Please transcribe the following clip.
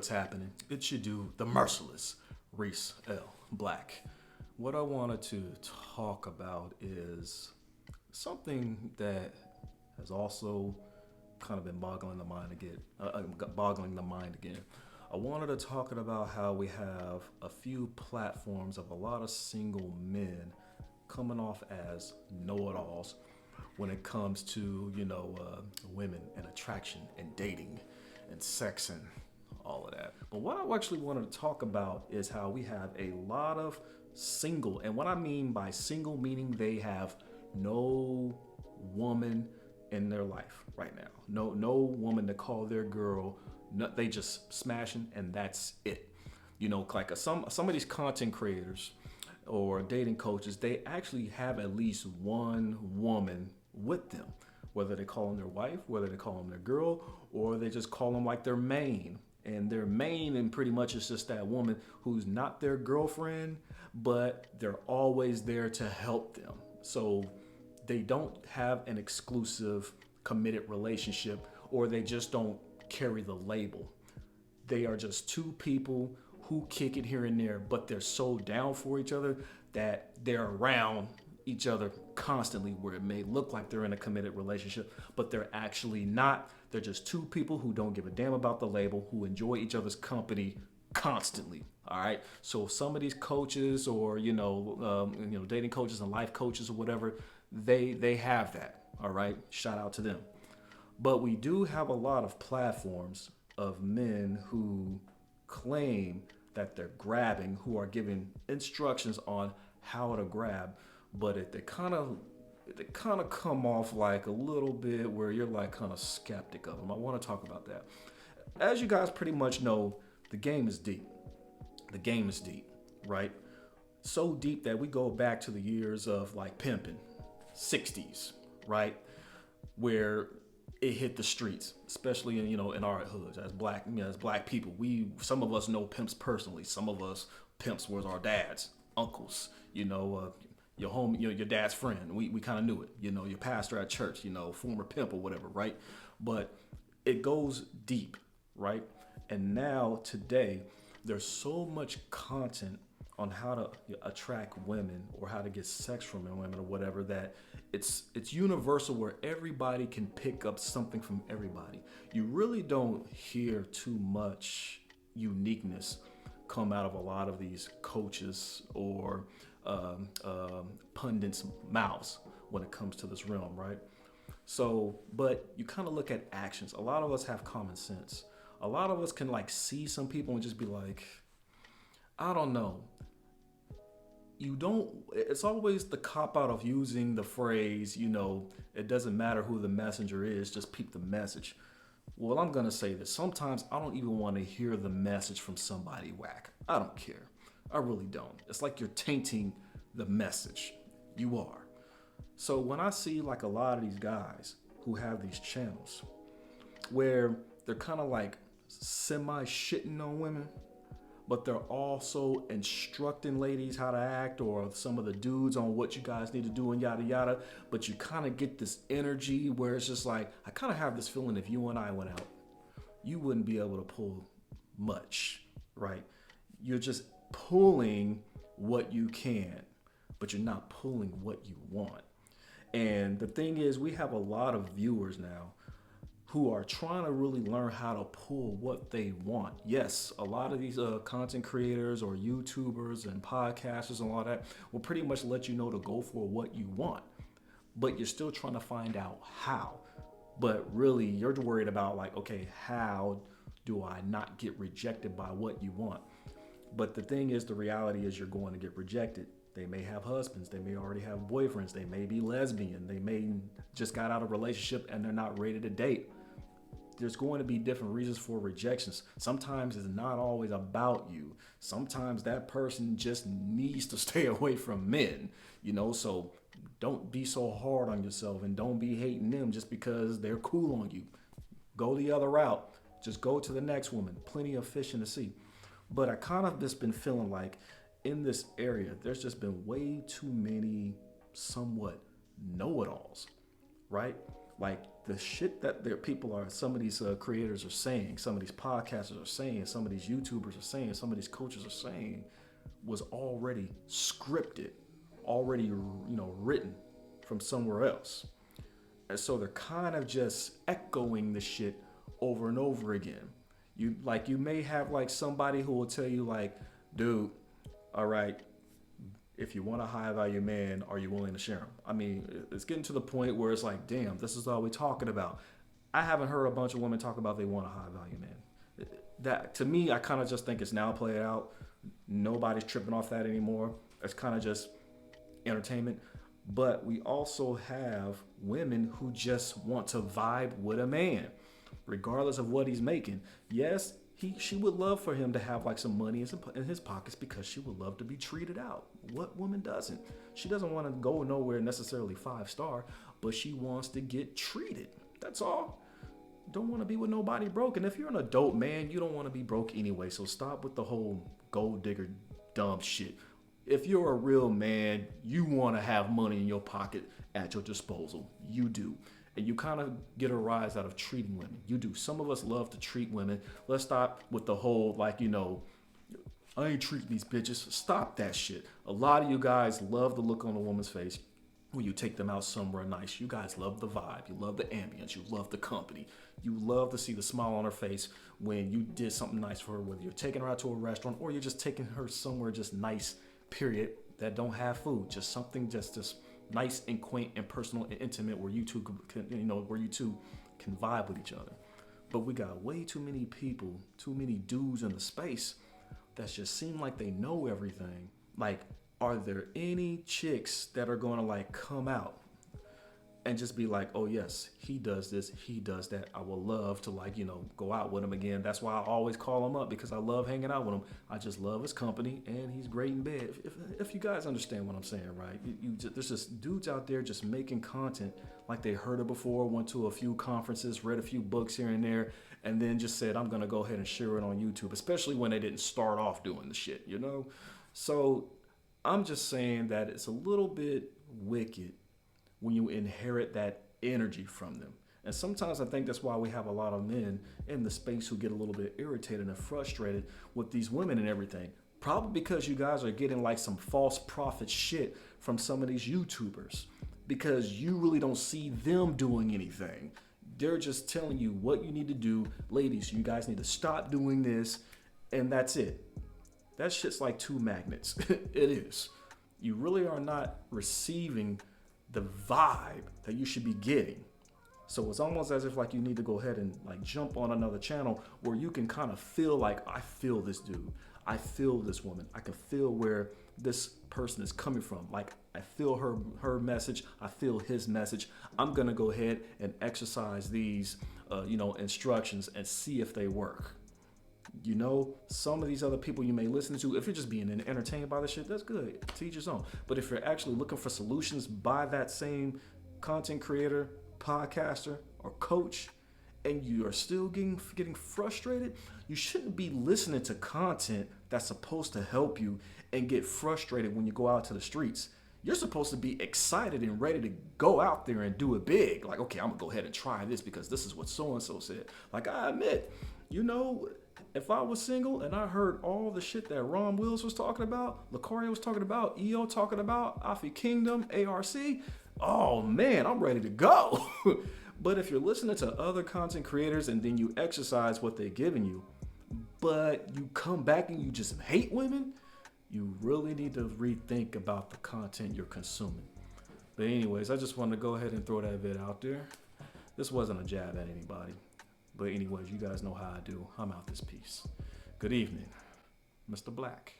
what's happening? It's your dude, the merciless Reese L. Black. What I wanted to talk about is something that has also kind of been boggling the mind again. I wanted to talk about how we have a few platforms of a lot of single men coming off as know-it-alls when it comes to, women and attraction and dating and sex and all of that. But what I actually wanted to talk about is how we have a lot of single, and what I mean by single meaning they have no woman in their life right now. No woman to call their girl. No, they just smashing and that's it. Like some of these content creators or dating coaches, they actually have at least one woman with them, whether they call them their wife, whether they call them their girl, or they just call them like their main. And their main and pretty much is just that woman who's not their girlfriend, but they're always there to help them. So they don't have an exclusive committed relationship, or they just don't carry the label. They are just two people who kick it here and there, but they're so down for each other that they're around each other constantly, where it may look like they're in a committed relationship, but they're actually not. They're just two people who don't give a damn about the label, who enjoy each other's company constantly. All right. So some of these coaches or, dating coaches and life coaches or whatever, they have that. All right. Shout out to them. But we do have a lot of platforms of men who claim that they're grabbing, who are giving instructions on how to grab, but they kind of come off like a little bit where you're like kind of skeptic of them. I want to talk about that. As you guys pretty much know, the game is deep. The game is deep, right? So deep that we go back to the years of like pimping, 60s, right? Where it hit the streets, especially in our hoods as black people. Some of us know pimps personally. Some of us pimps was our dads, uncles, your home, your dad's friend. We kind of knew it, your pastor at church, former pimp or whatever, right? But it goes deep, right? And now today, there's so much content on how to attract women or how to get sex from women or whatever, that it's universal, where everybody can pick up something from everybody. You really don't hear too much uniqueness come out of a lot of these coaches or pundits' mouths when it comes to this realm, right? So, but you kind of look at actions. A lot of us have common sense. A lot of us can see some people and just be like, I don't know. It's always the cop out of using the phrase, it doesn't matter who the messenger is, just peep the message. Well, I'm going to say this. Sometimes I don't even want to hear the message from somebody whack. I don't care. I really don't. It's like you're tainting the message. You are. So when I see a lot of these guys who have these channels where they're kind of semi-shitting on women, but they're also instructing ladies how to act, or some of the dudes on what you guys need to do and yada yada, but you kind of get this energy where it's just I kind of have this feeling if you and I went out, you wouldn't be able to pull much, right? You're just pulling what you can, but you're not pulling what you want. And the thing is, we have a lot of viewers now who are trying to really learn how to pull what they want. Yes, a lot of these content creators or YouTubers and podcasters and all that will pretty much let you know to go for what you want, but you're still trying to find out how. But really, you're worried about okay, how do I not get rejected by what you want? But the thing is, the reality is you're going to get rejected. They may have husbands, they may already have boyfriends, they may be lesbian, they may just got out of a relationship and they're not ready to date. There's going to be different reasons for rejections. Sometimes it's not always about you. Sometimes that person just needs to stay away from men, so don't be so hard on yourself and don't be hating them just because they're cool on you. Go the other route. Just go to the next woman. Plenty of fish in the sea. But I kind of just been feeling in this area, there's just been way too many somewhat know-it-alls, right? Like the shit that their people are, some of these creators are saying, some of these podcasters are saying, some of these YouTubers are saying, some of these coaches are saying, was already scripted, already written from somewhere else. And so they're kind of just echoing the shit over and over again. You may have like somebody who will tell you like, dude, all right, if you want a high value man, are you willing to share him? I mean, it's getting to the point where it's like, damn, this is all we're talking about. I haven't heard a bunch of women talk about they want a high value man. That, to me, I kind of just think it's now played out. Nobody's tripping off that anymore. It's kind of just entertainment. But we also have women who just want to vibe with a man, regardless of what he's making. Yes, she would love for him to have like some money in his pockets because she would love to be treated out. What woman doesn't? She doesn't want to go nowhere necessarily 5-star, but she wants to get treated. That's all. Don't want to be with nobody broke. And if you're an adult man, you don't want to be broke anyway. So stop with the whole gold digger dumb shit. If you're a real man, you want to have money in your pocket at your disposal. You do. And you kind of get a rise out of treating women. You do. Some of us love to treat women. Let's stop with the whole, like, I ain't treating these bitches. Stop that shit. A lot of you guys love the look on a woman's face when you take them out somewhere nice. You guys love the vibe. You love the ambience. You love the company. You love to see the smile on her face when you did something nice for her, whether you're taking her out to a restaurant or you're just taking her somewhere just nice, period, that don't have food. Just something just nice and quaint and personal and intimate where you two can vibe with each other. But we got way too many people, too many dudes in the space that just seem like they know everything. Like, are there any chicks that are going to like come out and just be like, oh yes, he does this, he does that. I would love to go out with him again. That's why I always call him up, because I love hanging out with him. I just love his company and he's great in bed. If you guys understand what I'm saying, right? There's just dudes out there just making content like they heard it before, went to a few conferences, read a few books here and there, and then just said, I'm going to go ahead and share it on YouTube, especially when they didn't start off doing the shit, So I'm just saying that it's a little bit wicked when you inherit that energy from them. And sometimes I think that's why we have a lot of men in the space who get a little bit irritated and frustrated with these women and everything. Probably because you guys are getting like some false prophet shit from some of these YouTubers, because you really don't see them doing anything. They're just telling you what you need to do. Ladies, you guys need to stop doing this, and that's it. That shit's like two magnets. It is. You really are not receiving the vibe that you should be getting. So it's almost as if like you need to go ahead and like jump on another channel where you can kind of feel like, I feel this dude, I feel this woman, I can feel where this person is coming from. Like I feel her message, I feel his message. I'm gonna go ahead and exercise these instructions and see if they work. Some of these other people you may listen to, if you're just being entertained by the shit, that's good. To each his own. But if you're actually looking for solutions by that same content creator, podcaster, or coach, and you are still getting frustrated, you shouldn't be listening to content that's supposed to help you and get frustrated when you go out to the streets. You're supposed to be excited and ready to go out there and do it big. Like, okay, I'm gonna go ahead and try this because this is what so-and-so said. Like, I admit, if I was single and I heard all the shit that Ron Wills was talking about, Lucario was talking about, EO talking about, Afi Kingdom, ARC, oh man, I'm ready to go. But if you're listening to other content creators and then you exercise what they're giving you, but you come back and you just hate women, you really need to rethink about the content you're consuming. But anyways, I just wanted to go ahead and throw that bit out there. This wasn't a jab at anybody. But anyways, you guys know how I do. I'm out this piece. Good evening, Mr. Black.